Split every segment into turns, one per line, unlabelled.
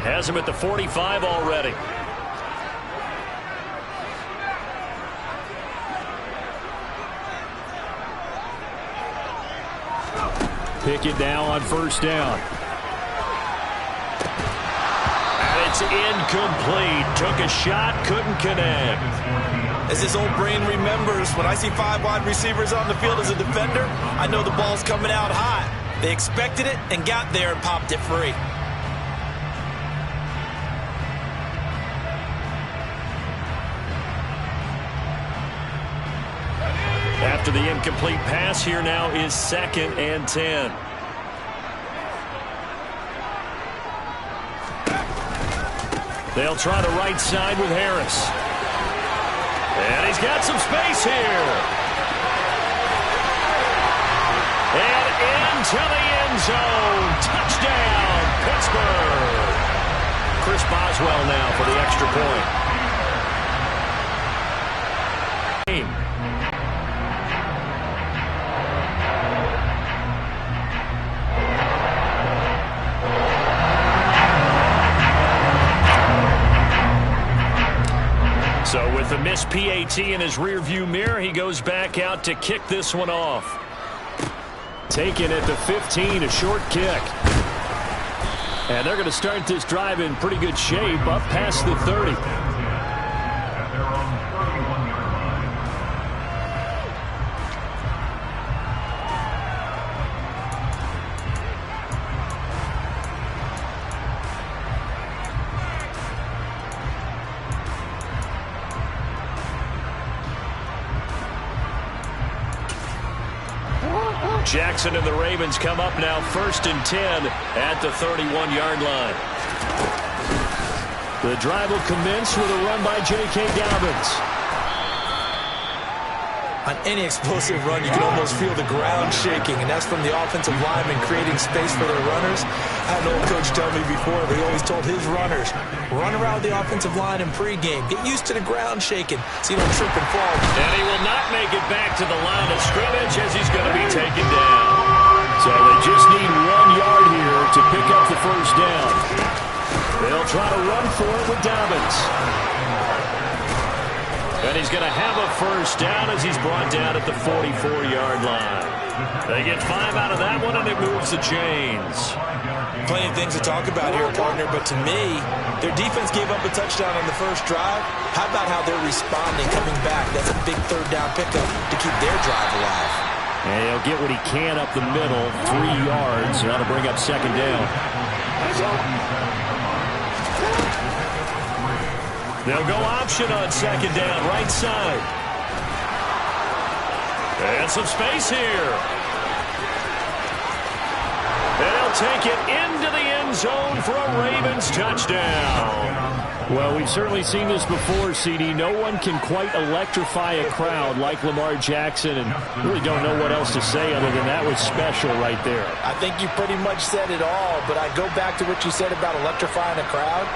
Has him at the 45 already. Pickett now on first down. And it's incomplete. Took a shot, couldn't connect.
As his old brain remembers, when I see 5 wide receivers on the field as a defender, I know the ball's coming out hot. They expected it and got there and popped it free.
After the incomplete pass, here now is 2nd and 10. They'll try the right side with Harris. And he's got some space here. And into the end zone. Touchdown, Pittsburgh. Chris Boswell now for the extra point. So with the missed PAT in his rearview mirror, he goes back out to kick this one off. Taken at the 15, a short kick. And they're going to start this drive in pretty good shape, up past the 30. Jackson and the Ravens come up now 1st and 10 at the 31-yard line. The drive will commence with a run by J.K. Dobbins.
On any explosive run, you can almost feel the ground shaking, and that's from the offensive linemen creating space for their runners. I had an old coach tell me before, he always told his runners, run around the offensive line in pregame. Get used to the ground shaking so you don't trip and fall.
And he will not make it back to the line of scrimmage as he's going to be taken down. So they just need 1 yard here to pick up the first down. They'll try to run for it with Dobbins. And he's going to have a first down as he's brought down at the 44-yard line. They get 5 out of that one, and it moves the chains.
Plenty of things to talk about here, partner, but to me, their defense gave up a touchdown on the first drive. How about how they're responding, coming back? That's a big 3rd down pickup to keep their drive alive.
And he'll get what he can up the middle, 3 yards, and that'll bring up 2nd down. They'll go option on 2nd down, right side. And some space here. They'll take it into the end zone for a Ravens touchdown. Well, we've certainly seen this before, CD. No one can quite electrify a crowd like Lamar Jackson, and really don't know what else to say other than that was special right there.
I think you pretty much said it all, but I go back to what you said about electrifying a crowd.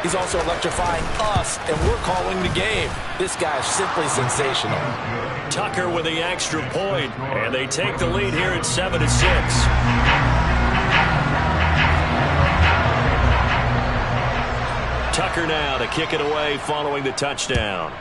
He's also electrifying us, and we're calling the game. This guy's simply sensational.
Tucker with the extra point, and they take the lead here at 7-6. Tucker now to kick it away following the touchdown.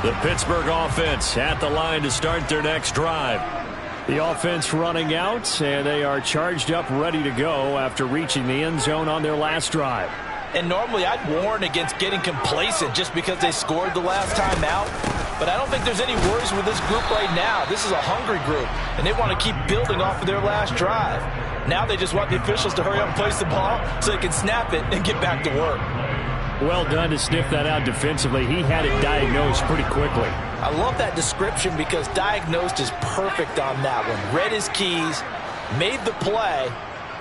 The Pittsburgh offense at the line to start their next drive. The offense running out, and they are charged up, ready to go after reaching the end zone on their last drive.
And normally I'd warn against getting complacent just because they scored the last time out. But I don't think there's any worries with this group right now. This is a hungry group, and they want to keep building off of their last drive. Now they just want the officials to hurry up and place the ball so they can snap it and get back to work.
Well done to sniff that out defensively. He had it diagnosed pretty quickly.
I love that description because diagnosed is perfect on that one. Read his keys, made the play,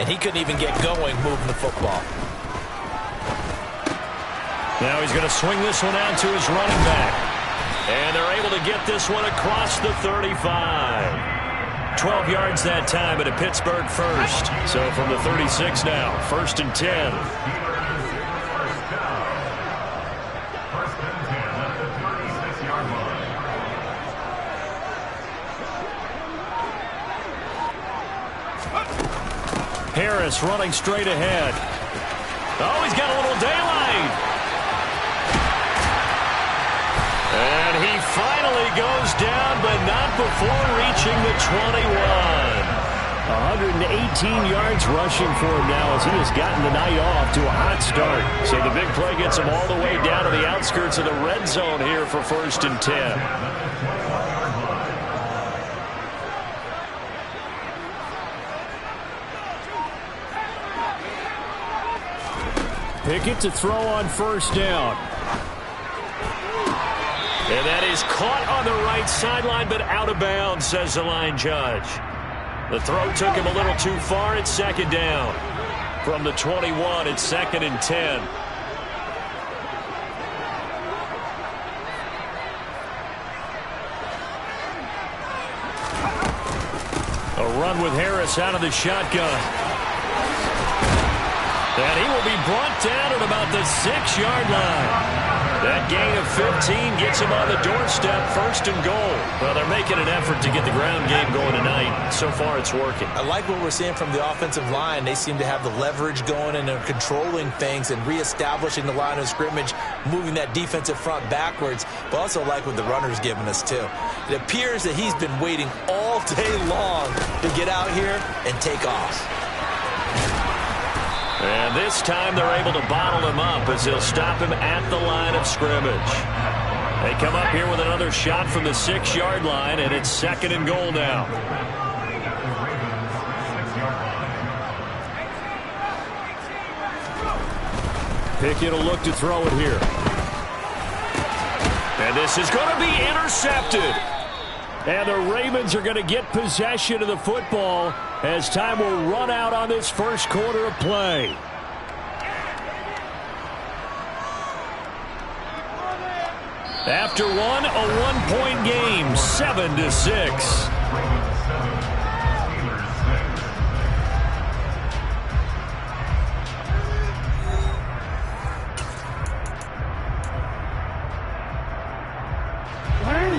and he couldn't even get going moving the football.
Now he's going to swing this one out to his running back. And they're able to get this one across the 35. 12 yards that time at a Pittsburgh first. So from the 36 now, 1st and 10. Harris running straight ahead. Oh, he's got a little daylight. And he finally goes down, but not before reaching the 21. 118 yards rushing for him now as he has gotten the night off to a hot start. So the big play gets him all the way down to the outskirts of the red zone here for 1st and 10. Pickett to throw on 1st down. And that is caught on the right sideline, but out of bounds, says the line judge. The throw took him a little too far. It's 2nd down. From the 21, it's 2nd and 10. A run with Harris out of the shotgun. And he will be brought down at about the 6-yard line. That gain of 15 gets him on the doorstep, 1st and goal. Well, they're making an effort to get the ground game going tonight. So far, it's working.
I like what we're seeing from the offensive line. They seem to have the leverage going and they're controlling things and reestablishing the line of scrimmage, moving that defensive front backwards. But also like what the runner's giving us, too. It appears that he's been waiting all day long to get out here and take off.
And this time they're able to bottle him up as they'll stop him at the line of scrimmage. They come up here with another shot from the 6-yard line, and it's 2nd and goal now. Pickett will look to throw it here. And this is going to be intercepted. And the Ravens are going to get possession of the football as time will run out on this 1st quarter of play. After one, a 1-point game, 7-6.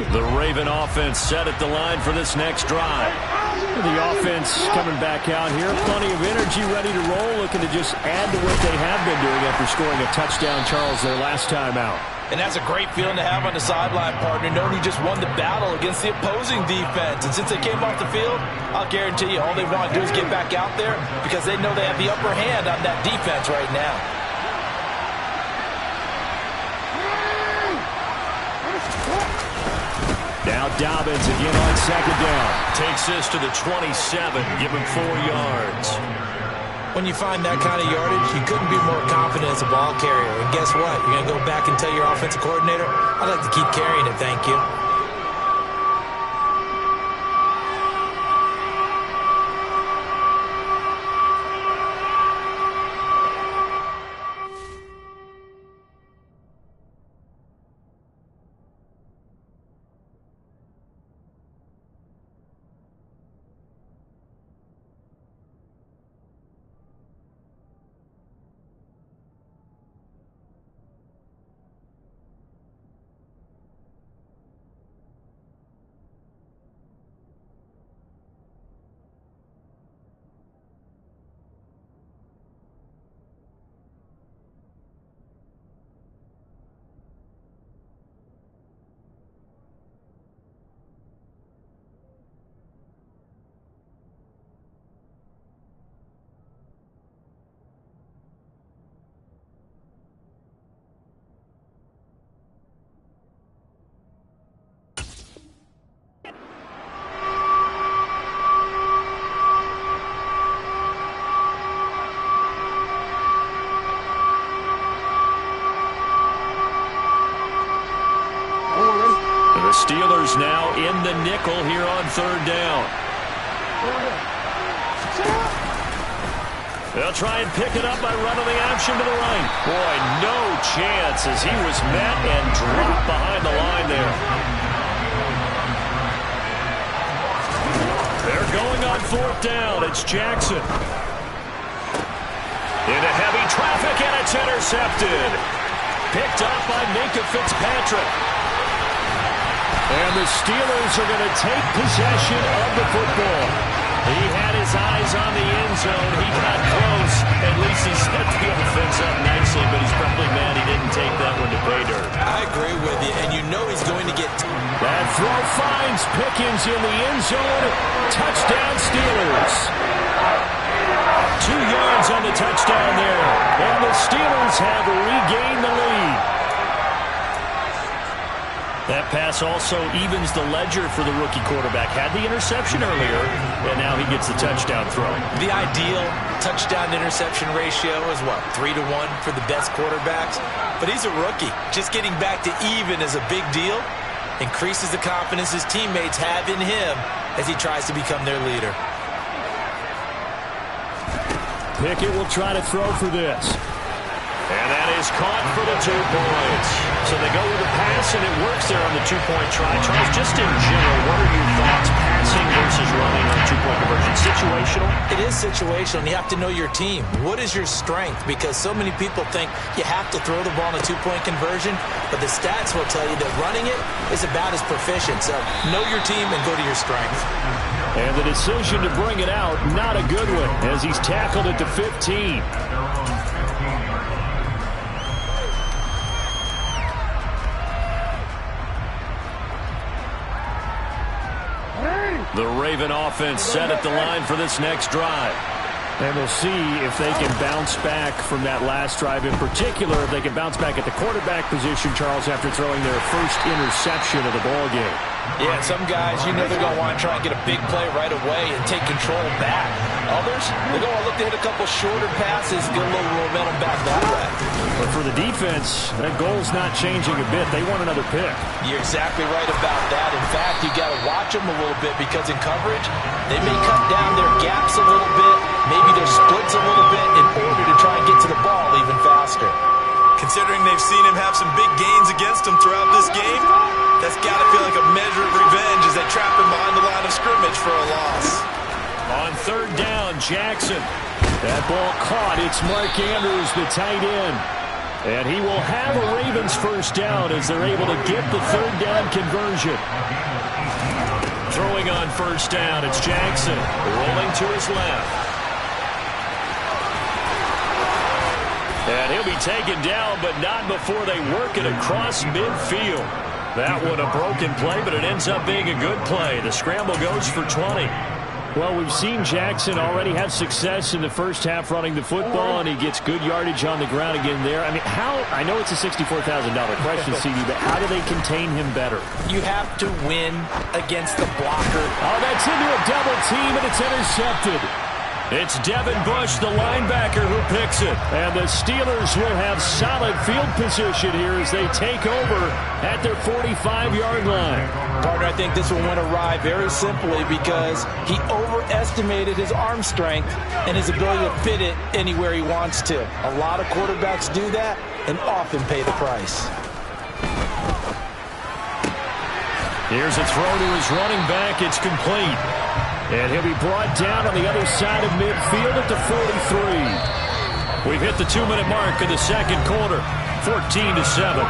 The Raven offense set at the line for this next drive. The offense coming back out here. Plenty of energy, ready to roll, looking to just add to what they have been doing after scoring a touchdown, Charles, their last time out.
And that's a great feeling to have on the sideline, partner, knowing you just won the battle against the opposing defense. And since they came off the field, I'll guarantee you all they want to do is get back out there because they know they have the upper hand on that defense right now.
Now Dobbins again on 2nd down. Takes this to the 27, give him 4 yards.
When you find that kind of yardage, you couldn't be more confident as a ball carrier. And guess what? You're going to go back and tell your offensive coordinator, I'd like to keep carrying it, thank you.
The Steelers now in the nickel here on 3rd down. They'll try and pick it up by running the option to the right. Boy, no chance as he was met and dropped behind the line there. They're going on 4th down. It's Jackson. Into heavy traffic, and it's intercepted. Picked up by Minka Fitzpatrick. And the Steelers are going to take possession of the football. He had his eyes on the end zone. He got close. At least he set the offense up nicely, but he's probably mad he didn't take that one to pay dirt.
I agree with you, and you know he's going to get...
That throw finds Pickens in the end zone. Touchdown, Steelers. 2 yards on the touchdown there. And the Steelers have regained the lead. That pass also evens the ledger for the rookie quarterback. Had the interception earlier, and now he gets the touchdown throw. The ideal touchdown-interception ratio is, what, 3-1 for the best quarterbacks? But he's a rookie. Just getting back to even is a big deal. Increases the confidence his teammates have in him as he tries to become their leader. Pickett will try to throw for this. And that is caught for the 2 points. So they go with the pass, and it works there on the 2-point try. Charles, just in general, what are your thoughts, passing versus running on 2-point conversion? Situational?
It is situational, and you have to know your team. What is your strength? Because so many people think you have to throw the ball in a 2-point conversion, but the stats will tell you that running it is about as proficient. So know your team and go to your strength.
And the decision to bring it out, not a good one, as he's tackled at the 15. The Raven offense set at the line for this next drive. And we'll see if they can bounce back from that last drive. In particular, if they can bounce back at the quarterback position, Charles, after throwing their first interception of the ballgame.
Yeah, some guys, you know they're going to want to try and get a big play right away and take control back. Others, they're going to look to hit a couple shorter passes, get a little momentum back that way.
But for the defense, that goal's not changing a bit. They want another pick.
You're exactly right about that. In fact, you got to watch them a little bit because in coverage, they may cut down their gaps a little bit, maybe their splits a little bit in order to try and get to the ball even faster.
Considering they've seen him have some big gains against them throughout this game, that's got to feel like a measure of revenge as they trap him behind the line of scrimmage for a loss.
On 3rd down, Jackson. That ball caught. It's Mark Andrews, the tight end. And he will have a Ravens first down as they're able to get the 3rd down conversion. Throwing on 1st down, it's Jackson. Rolling to his left. And he'll be taken down, but not before they work it across midfield. That one a broken play, but it ends up being a good play. The scramble goes for 20. Well, we've seen Jackson already have success in the first half running the football, and he gets good yardage on the ground again there. I mean, I know it's a $64,000 question, CD, but how do they contain him better?
You have to win against the blocker.
Oh, that's into a double team, and it's intercepted. It's Devin Bush, the linebacker, who picks it. And the Steelers will have solid field position here as they take over at their 45-yard line.
Partner, I think this one went awry very simply because he overestimated his arm strength and his ability to fit it anywhere he wants to. A lot of quarterbacks do that and often pay the price.
Here's a throw to his running back. It's complete. And he'll be brought down on the other side of midfield at the 43. We've hit the 2-minute mark of the second quarter. 14-7.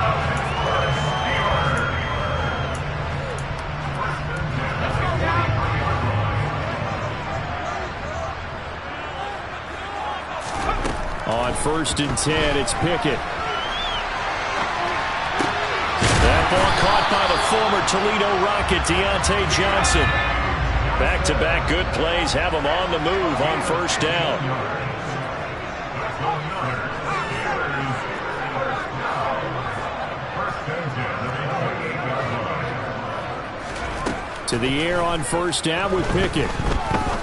On 1st and 10, it's Pickett. That ball caught by the former Toledo Rocket, Deontay Johnson. Back-to-back good plays have him on the move on 1st down. To the air on 1st down with Pickett.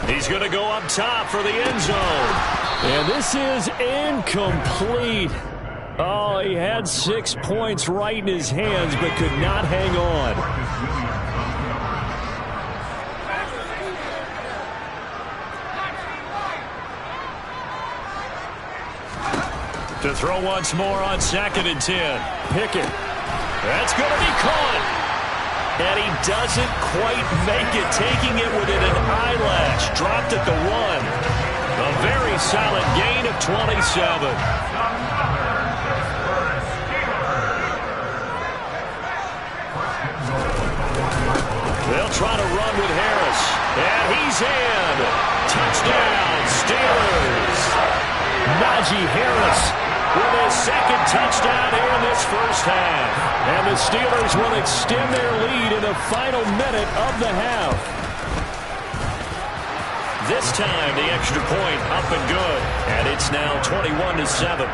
He's going to go up top for the end zone. And this is incomplete. Oh, he had 6 points right in his hands, but could not hang on. To throw once more on 2nd and 10. Pickett. That's going to be caught. And he doesn't quite make it, taking it within an eyelash. Dropped at the 1. A very solid gain of 27. They'll try to run with Harris. And he's in. Touchdown, Steelers. Najee Harris with his 2nd touchdown here in this first half. And the Steelers will extend their lead in the final minute of the half. This time, the extra point up and good. And it's now 21-7.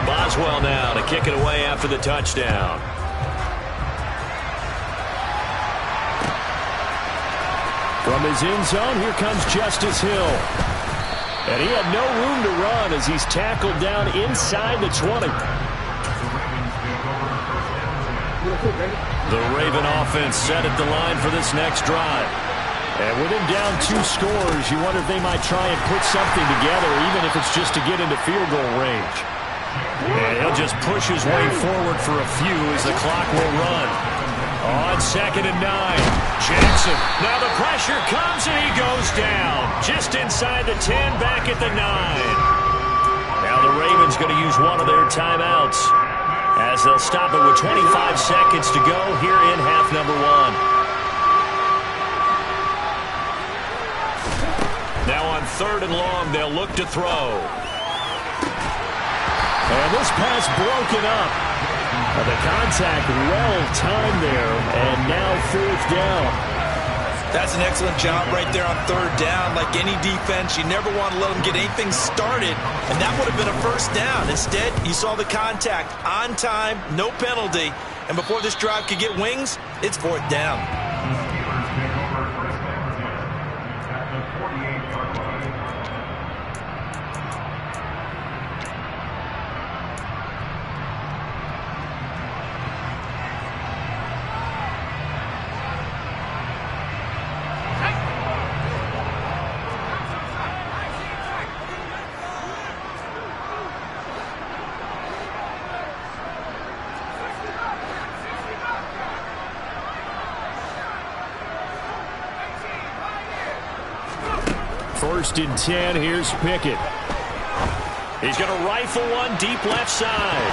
Boswell now to kick it away after the touchdown. From his end zone, here comes Justice Hill. And he had no room to run as he's tackled down inside the 20. The Raven offense set at the line for this next drive. And with him down 2 scores, you wonder if they might try and put something together, even if it's just to get into field goal range. And he'll just push his way forward for a few as the clock will run. On 2nd and 9, Jackson. Now the pressure comes and he goes down. Just inside the 10, back at the 9. Now the Ravens going to use one of their timeouts as they'll stop it with 25 seconds to go here in half number 1. Now on 3rd and long, they'll look to throw. And this pass broken up. The contact well-timed there, and now 4th down.
That's an excellent job right there on 3rd down. Like any defense, you never want to let them get anything started, and that would have been a 1st down. Instead, you saw the contact on time, no penalty, and before this drive could get wings, it's 4th down.
First and 10, here's Pickett. He's going to rifle one deep left side.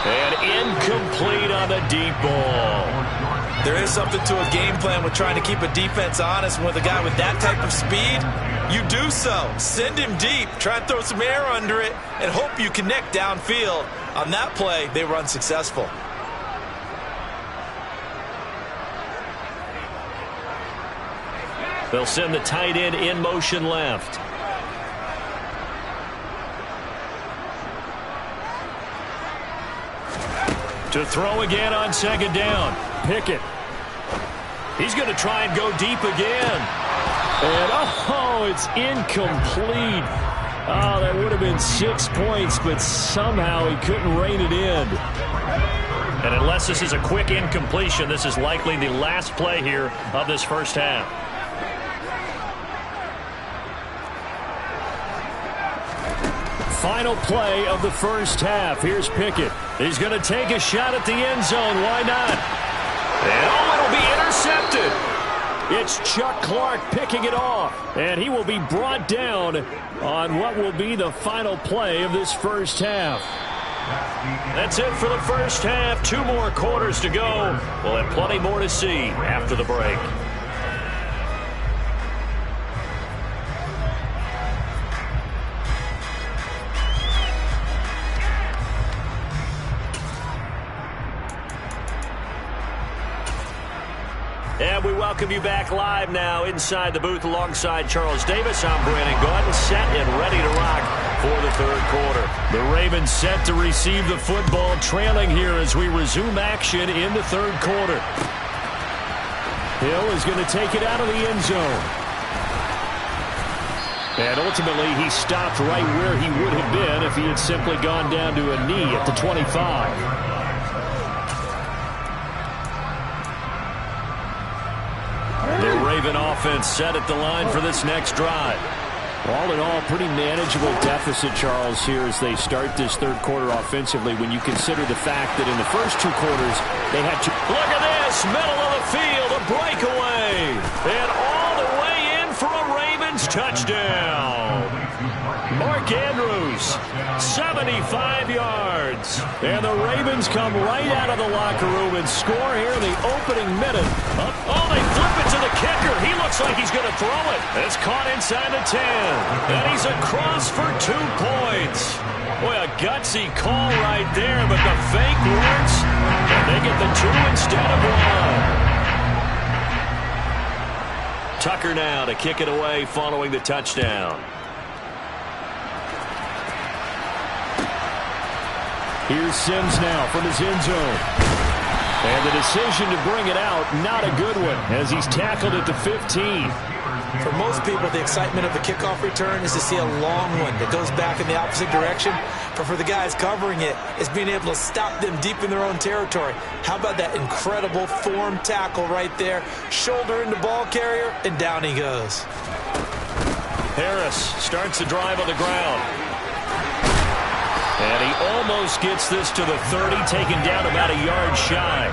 And incomplete on the deep ball.
There is something to a game plan with trying to keep a defense honest. With a guy with that type of speed, you do so. Send him deep, try and throw some air under it, and hope you connect downfield. On that play, they were unsuccessful.
They'll send the tight end in motion left. To throw again on 2nd down. Pickett. He's going to try and go deep again. And, oh, it's incomplete. Oh, that would have been 6 points, but somehow he couldn't rein it in. And unless this is a quick incompletion, this is likely the last play here of this first half. Final play of the first half. Here's Pickett. He's going to take a shot at the end zone. Why not? And it'll be intercepted. It's Chuck Clark picking it off. And he will be brought down on what will be the final play of this first half. That's it for the first half. 2 more quarters to go. We'll have plenty more to see after the break. And we welcome you back live now inside the booth alongside Charles Davis. I'm Brandon Gaudin, set and ready to rock for the 3rd quarter. The Ravens set to receive the football, trailing here as we resume action in the 3rd quarter. Hill is going to take it out of the end zone. And ultimately, he stopped right where he would have been if he had simply gone down to a knee at the 25. The Raven offense set at the line for this next drive. All in all, pretty manageable deficit, Charles, here as they start this third quarter offensively when you consider the fact that in the first two quarters they had to... Look at this! Middle of the field, a breakaway! And all the way in for a Ravens touchdown! Mark Andrews, 75 yards. And the Ravens come right out of the locker room and score here in the opening minute. Oh, they flip it to the kicker. He looks like he's going to throw it. It's caught inside the 10. And he's across for 2 points. Boy, a gutsy call right there, but the fake works. And they get the 2 instead of 1. Tucker now to kick it away following the touchdown. Here's Sims now from his end zone. And the decision to bring it out, not a good one, as he's tackled at the 15.
For most people, the excitement of the kickoff return is to see a long one that goes back in the opposite direction. But for the guys covering it, it's being able to stop them deep in their own territory. How about that incredible form tackle right there? Shoulder into ball carrier, and down he goes.
Harris starts the drive on the ground. And he almost gets this to the 30, taken down about a yard shy.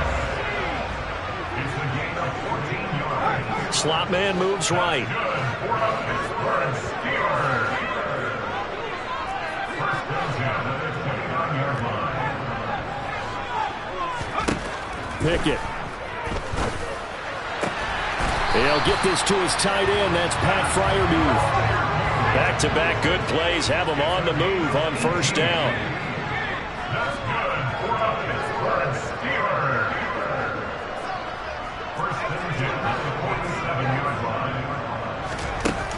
Slot man moves right. Pickett. He'll get this to his tight end. That's Pat Freiermuth. Back-to-back good plays have him on the move on first down.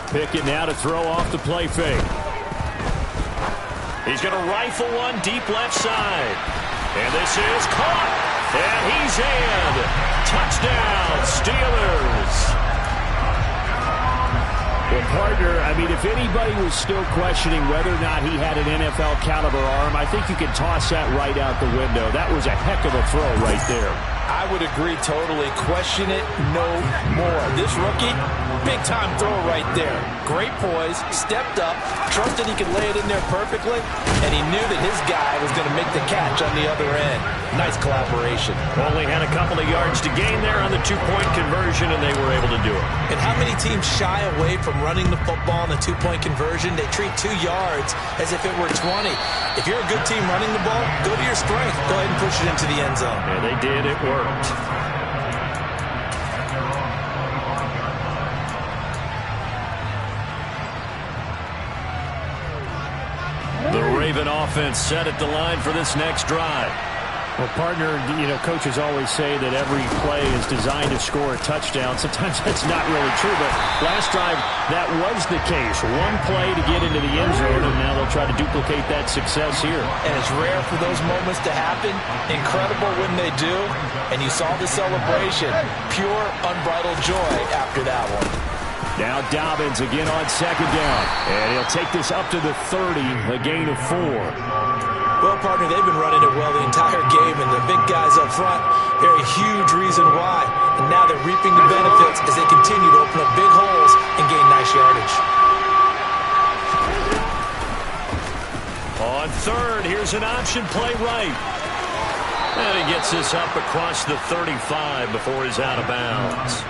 Pickett now to throw off the play fake. He's going to rifle one deep left side. And this is caught. And he's in. Touchdown, Steelers. Well, partner, I mean, if anybody was still questioning whether or not he had an NFL caliber arm, I think you can toss that right out the window. That was a heck of a throw right there.
I would agree totally. Question it no more. This rookie, big-time throw right there. Great poise, stepped up, trusted he could lay it in there perfectly, and he knew that his guy was going to make the catch on the other end. Nice collaboration.
Only had a couple of yards to gain there on the two-point conversion, and they were able to do it.
And how many teams shy away from running the football in the two-point conversion? They treat 2 yards as if it were 20. If you're a good team running the ball, go to your strength. Go ahead and push it into the end zone.
Yeah, they did. It worked. The Raven offense set at the line for this next drive. Well, partner, you know, coaches always say that every play is designed to score a touchdown. Sometimes that's not really true, but last drive, that was the case. One play to get into the end zone, and now they'll try to duplicate that success here.
And it's rare for those moments to happen. Incredible when they do. And you saw the celebration. Pure, unbridled joy after that one.
Now Dobbins again on second down. And he'll take this up to the 30, a gain of 4.
Well, partner, they've been running it well the entire game, and the big guys up front, they're a huge reason why. And now they're reaping the benefits as they continue to open up big holes and gain nice yardage.
On third, here's an option play right. And he gets this up across the 35 before he's out of bounds.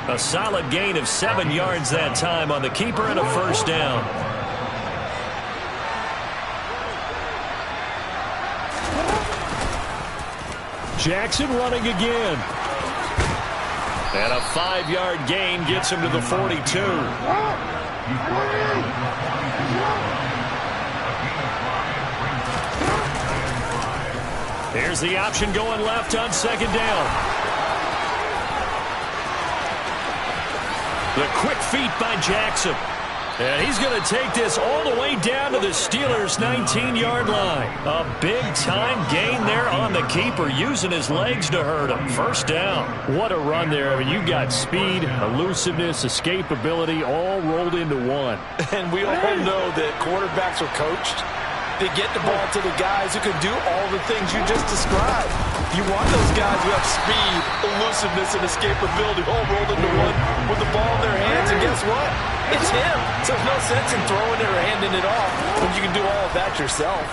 A solid gain of 7 yards that time on the keeper and a first down. Jackson running again. And a 5-yard gain gets him to the 42. Here's the option going left on second down. The quick feet by Jackson. And he's going to take this all the way down to the Steelers' 19-yard line. A big-time gain there on the keeper, using his legs to hurt him. First down. What a run there. I mean, you got speed, elusiveness, escapability, all rolled into one.
And we all know that quarterbacks are coached. They get the ball to the guys who can do all the things you just described. You want those guys who have speed, elusiveness, and escapability all rolled into one with the ball in their hands, and guess what? It's him. So there's no sense in throwing it or handing it off when you can do all of that yourself.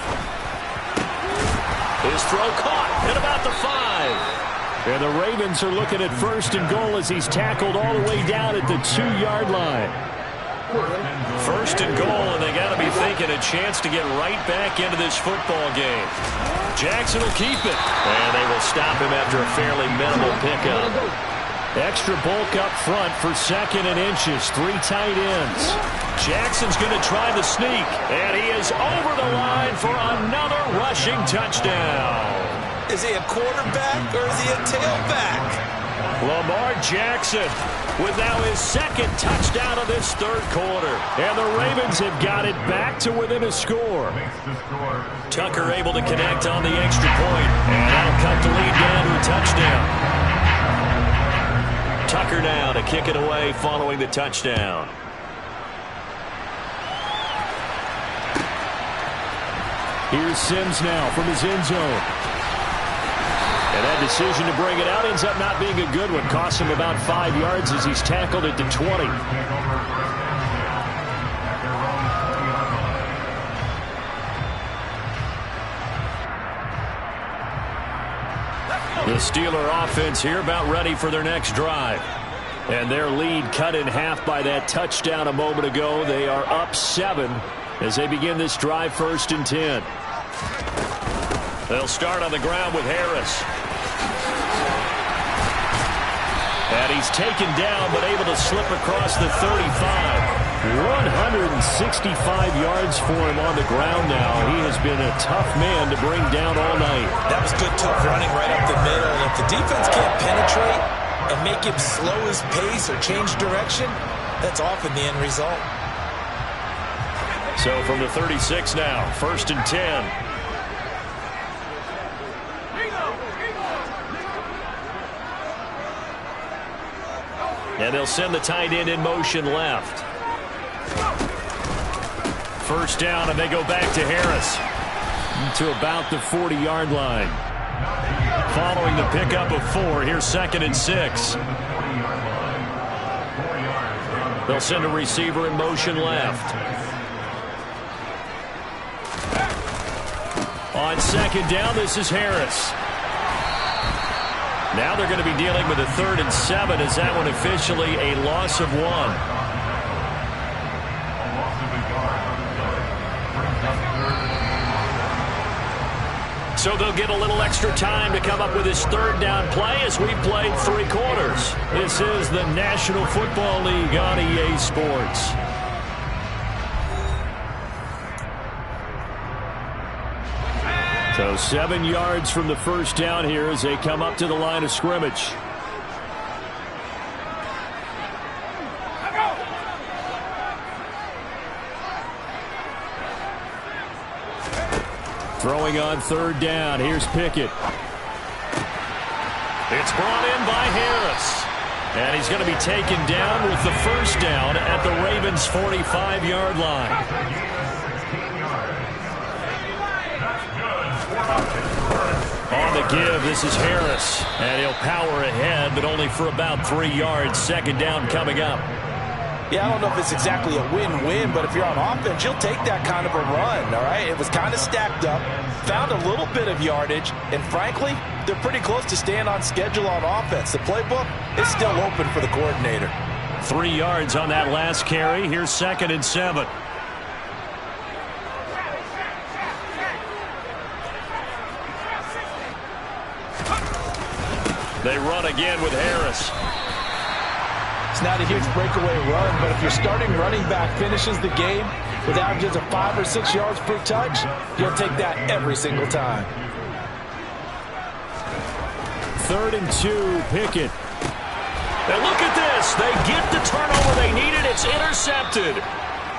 His throw caught at about the 5. And the Ravens are looking at 1st and goal as he's tackled all the way down at the 2-yard line. 1st and goal, and they got to be thinking a chance to get right back into this football game. Jackson will keep it, and they will stop him after a fairly minimal pickup. Extra bulk up front for 2nd and inches. 3 tight ends. Jackson's going to try the sneak, and he is over the line for another rushing touchdown.
Is he a quarterback or is he a tailback?
Lamar Jackson with now his 2nd touchdown of this 3rd quarter. And the Ravens have got it back to within a score. Tucker able to connect on the extra point. And that'll cut the lead down to a touchdown. Tucker now to kick it away following the touchdown. Here's Sims now from his end zone. And that decision to bring it out ends up not being a good one. Costs him about 5 yards as he's tackled at the 20. The Steeler offense here about ready for their next drive. And their lead cut in half by that touchdown a moment ago. They are up 7 as they begin this drive 1st and 10. They'll start on the ground with Harris. And he's taken down but able to slip across the 35. 165 yards for him on the ground now. He has been a tough man to bring down all night.
That was good, tough running right up the middle. And if the defense can't penetrate and make him slow his pace or change direction, that's often the end result.
So from the 36 now, 1st and 10. And they'll send the tight end in motion left. 1st down, and they go back to Harris to about the 40-yard line. Following the pickup of 4, here's 2nd and 6. They'll send a receiver in motion left. On 2nd down, this is Harris. Now they're going to be dealing with a 3rd and 7 as that one officially a loss of 1. So they'll get a little extra time to come up with his 3rd down play as we've played 3 quarters. This is the National Football League on EA Sports. So 7 yards from the 1st down here as they come up to the line of scrimmage. Throwing on 3rd down. Here's Pickett. It's brought in by Harris. And he's going to be taken down with the 1st down at the Ravens' 45-yard line. On the give, this is Harris. And he'll power ahead, but only for about 3 yards. 2nd down coming up.
Yeah, I don't know if it's exactly a win-win, but if you're on offense, you'll take that kind of a run, all right? It was kind of stacked up, found a little bit of yardage, and frankly, they're pretty close to staying on schedule on offense. The playbook is still open for the coordinator.
3 yards on that last carry. Here's 2nd and 7. They run again with Harris.
It's not a huge breakaway run, but if your starting running back finishes the game with averages of 5 or 6 yards per touch, you'll take that every single time.
3rd and 2, Pickett. And look at this. They get the turnover they needed. It's intercepted.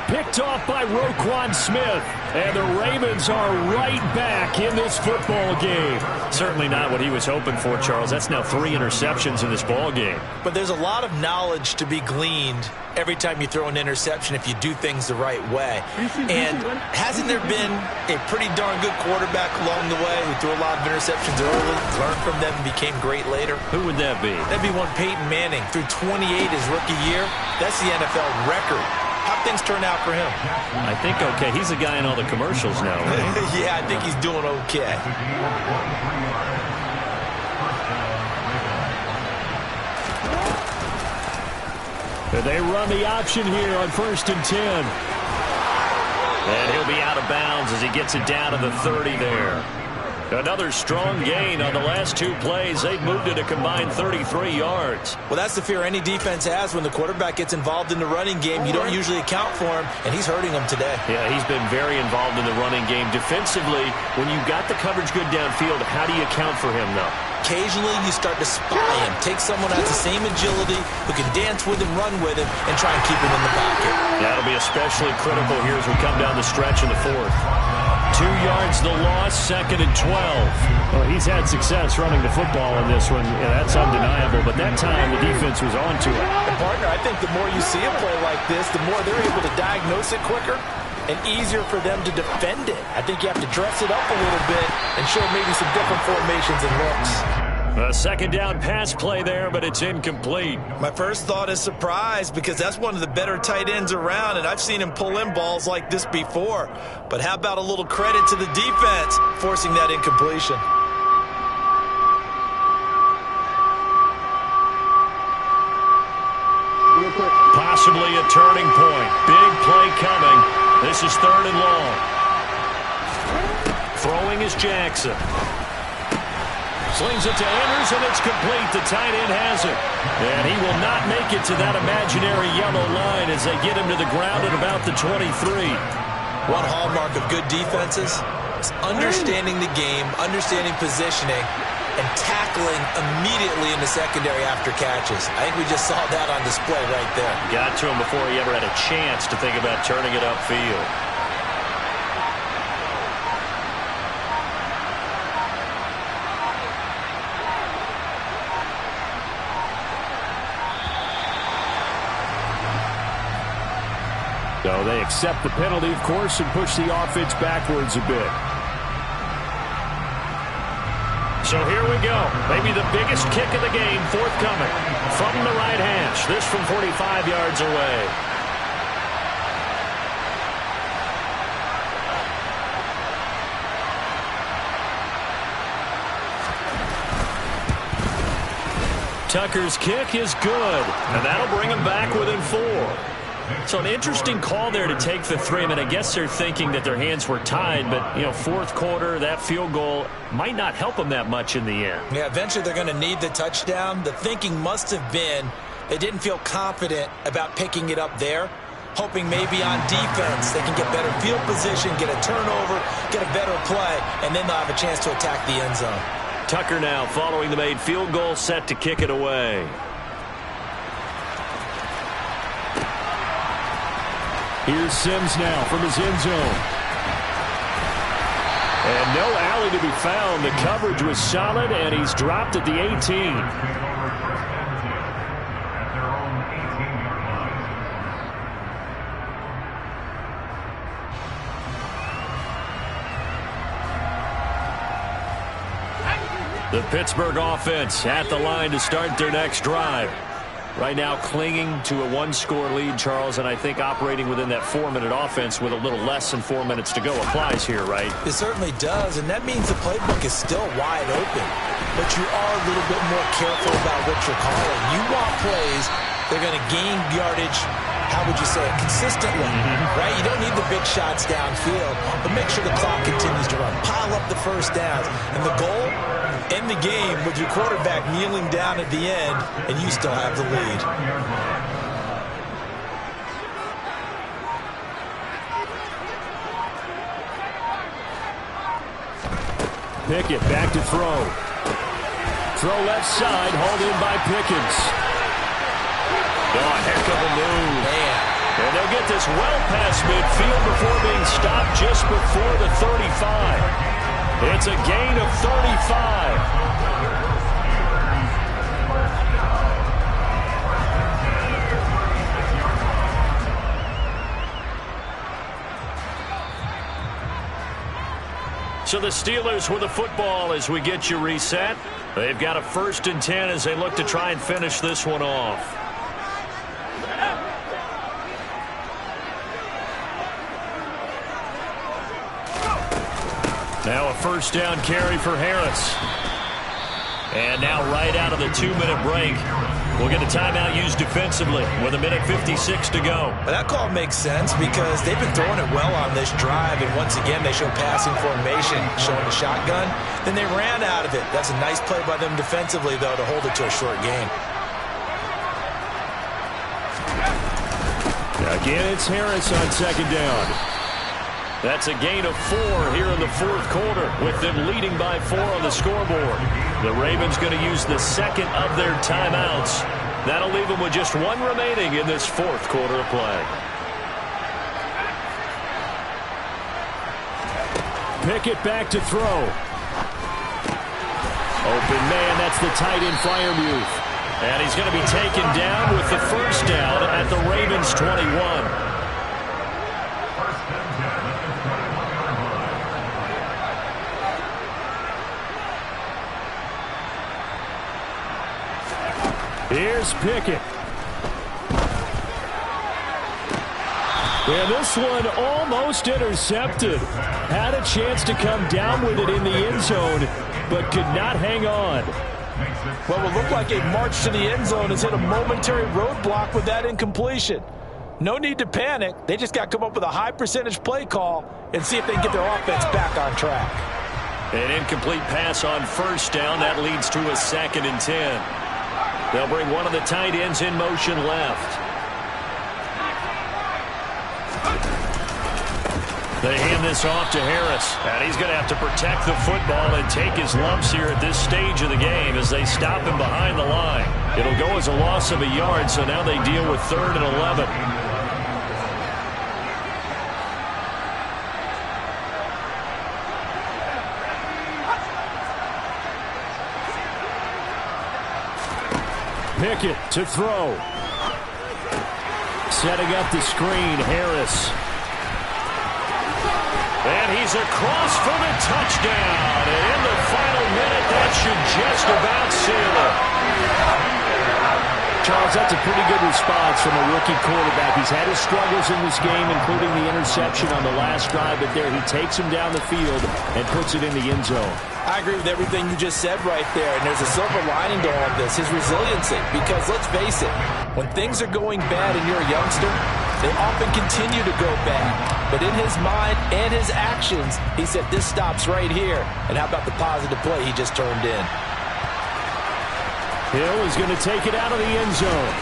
Picked off by Roquan Smith. And the Ravens are right back in this football game. Certainly not what he was hoping for, Charles. That's now 3 interceptions in this ball game.
But there's a lot of knowledge to be gleaned every time you throw an interception if you do things the right way. And hasn't there been a pretty darn good quarterback along the way who threw a lot of interceptions early, learned from them, and became great later?
Who would that be?
That'd be one Peyton Manning. Threw 28 his rookie year. That's the NFL record. How'd things turn out for him?
I think okay. He's a guy in all the commercials now, right?
Yeah, I think he's doing okay.
They run the option here on 1st and 10. And he'll be out of bounds as he gets it down to the 30 there. Another strong gain on the last 2 plays. They've moved it a combined 33 yards.
Well, that's the fear any defense has when the quarterback gets involved in the running game. You don't usually account for him, and he's hurting them today.
Yeah, he's been very involved in the running game. Defensively, when you've got the coverage good downfield, how do you account for him, though?
Occasionally, you start to spy him. Take someone who has the same agility, who can dance with him, run with him, and try and keep him in the pocket.
That'll be especially critical here as we come down the stretch in the 4th. 2 yards the loss, 2nd and 12. Well, he's had success running the football in this one. Yeah, that's undeniable. But that time, the defense was on to it.
And, partner, I think the more you see a play like this, the more they're able to diagnose it quicker and easier for them to defend it. I think you have to dress it up a little bit and show maybe some different formations and looks.
A 2nd down pass play there, but it's incomplete.
My first thought is surprise because that's one of the better tight ends around, and I've seen him pull in balls like this before. But how about a little credit to the defense forcing that incompletion?
Possibly a turning point. Big play coming. This is 3rd and long. Throwing is Jackson. Slings it to Anders, and it's complete. The tight end has it. And he will not make it to that imaginary yellow line as they get him to the ground at about the 23.
One hallmark of good defenses is understanding the game, understanding positioning, and tackling immediately in the secondary after catches. I think we just saw that on display right there.
Got to him before he ever had a chance to think about turning it upfield. So they accept the penalty, of course, and push the offense backwards a bit. So here we go. Maybe the biggest kick of the game forthcoming from the right hash. This from 45 yards away. Tucker's kick is good, and that'll bring him back within 4. So an interesting call there to take the 3. I mean, I guess they're thinking that their hands were tied, but, you know, 4th quarter, that field goal might not help them that much in the end.
Yeah, eventually they're going to need the touchdown. The thinking must have been they didn't feel confident about picking it up there, hoping maybe on defense they can get better field position, get a turnover, get a better play, and then they'll have a chance to attack the end zone.
Tucker now following the made field goal, set to kick it away. Here's Sims now from his end zone. And no alley to be found. The coverage was solid, and he's dropped at the 18. The Pittsburgh offense at the line to start their next drive. Right now clinging to a 1-score lead, Charles, and I think operating within that 4-minute offense with a little less than 4 minutes to go applies here, right?
It certainly does, and that means the playbook is still wide open. But you are a little bit more careful about what you're calling. You want plays that are going to gain yardage, how would you say it, consistently, right? You don't need the big shots downfield, but make sure the clock continues to run. Pile up the first downs. And the goal, end the game with your quarterback kneeling down at the end, and you still have the lead.
Pickett back to throw. Throw left side, hauled in by Pickens. Oh, a heck of a move.
Man.
And they'll get this well past midfield before being stopped just before the 35. It's a gain of 35. So the Steelers with the football as we get you reset. They've got a 1st and 10 as they look to try and finish this one off. Now a 1st down carry for Harris. And now right out of the 2-minute break, we'll get a timeout used defensively with 1:56 to go.
Well, that call makes sense because they've been throwing it well on this drive, and once again they show passing formation, showing the shotgun. Then they ran out of it. That's a nice play by them defensively, though, to hold it to a short gain.
Again, it's Harris on 2nd down. That's a gain of 4 here in the 4th quarter, with them leading by 4 on the scoreboard. The Ravens going to use the 2nd of their timeouts. That'll leave them with just 1 remaining in this 4th quarter of play. Pickett back to throw. Open man, that's the tight end Freiermuth. And he's going to be taken down with the 1st down at the Ravens 21. Here's Pickett. And this one almost intercepted. Had a chance to come down with it in the end zone, but could not hang on.
Well, it looked like a march to the end zone has hit a momentary roadblock with that incompletion. No need to panic. They just got to come up with a high percentage play call and see if they can get their offense back on track.
An incomplete pass on 1st down. That leads to a 2nd and 10. They'll bring one of the tight ends in motion left. They hand this off to Harris, and he's going to have to protect the football and take his lumps here at this stage of the game as they stop him behind the line. It'll go as a loss of a yard, so now they deal with 3rd and 11. Pickett to throw. Setting up the screen, Harris. And he's across for the touchdown. And in the final minute, that should just about seal it. Charles, that's a pretty good response from a rookie quarterback. He's had his struggles in this game, including the interception on the last drive, but there he takes him down the field and puts it in the end zone.
I agree with everything you just said right there, and there's a silver lining to all of this, his resiliency. Because let's face it, when things are going bad and you're a youngster, they often continue to go bad. But in his mind and his actions, he said, this stops right here. And how about the positive play he just turned in?
Hill is going to take it out of the end zone.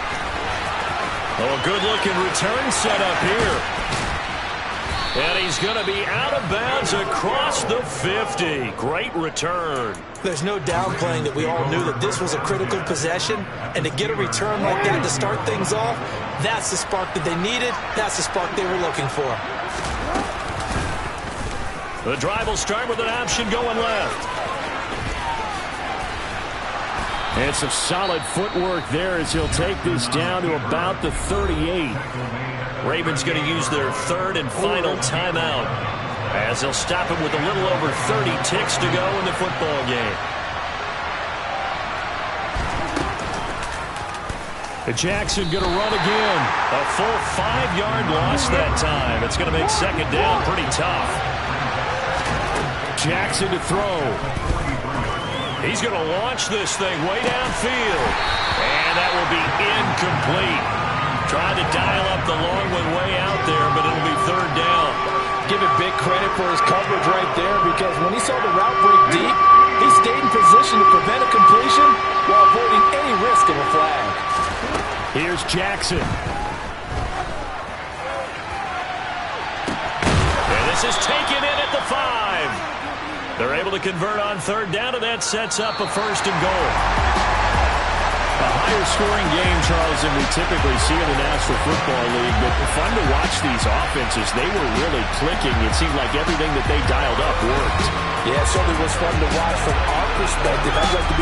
Oh, a good-looking return set up here. And he's going to be out of bounds across the 50. Great return.
There's no downplaying that we all knew that this was a critical possession. And to get a return like that to start things off, that's the spark that they needed. That's the spark they were looking for.
The drive will start with an option going left. And some solid footwork there as he'll take this down to about the 38. Ravens going to use their 3rd and final timeout as they'll stop him with a little over 30 ticks to go in the football game. Jackson going to run again. A full 5-yard loss that time. It's going to make 2nd down pretty tough. Jackson to throw. He's going to launch this thing way downfield. And that will be incomplete. Trying to dial up the long one way out there, but it'll be 3rd down.
Give it big credit for his coverage right there, because when he saw the route break deep, he stayed in position to prevent a completion while avoiding any risk of a flag.
Here's Jackson. And this is taken in at the 5. They're able to convert on 3rd down, and that sets up a 1st and goal. A higher scoring game, Charles, than we typically see in the National Football League, but fun to watch these offenses, they were really clicking. It seemed like everything that they dialed up worked.
Yeah, it certainly was fun to watch from our perspective. I'd like to be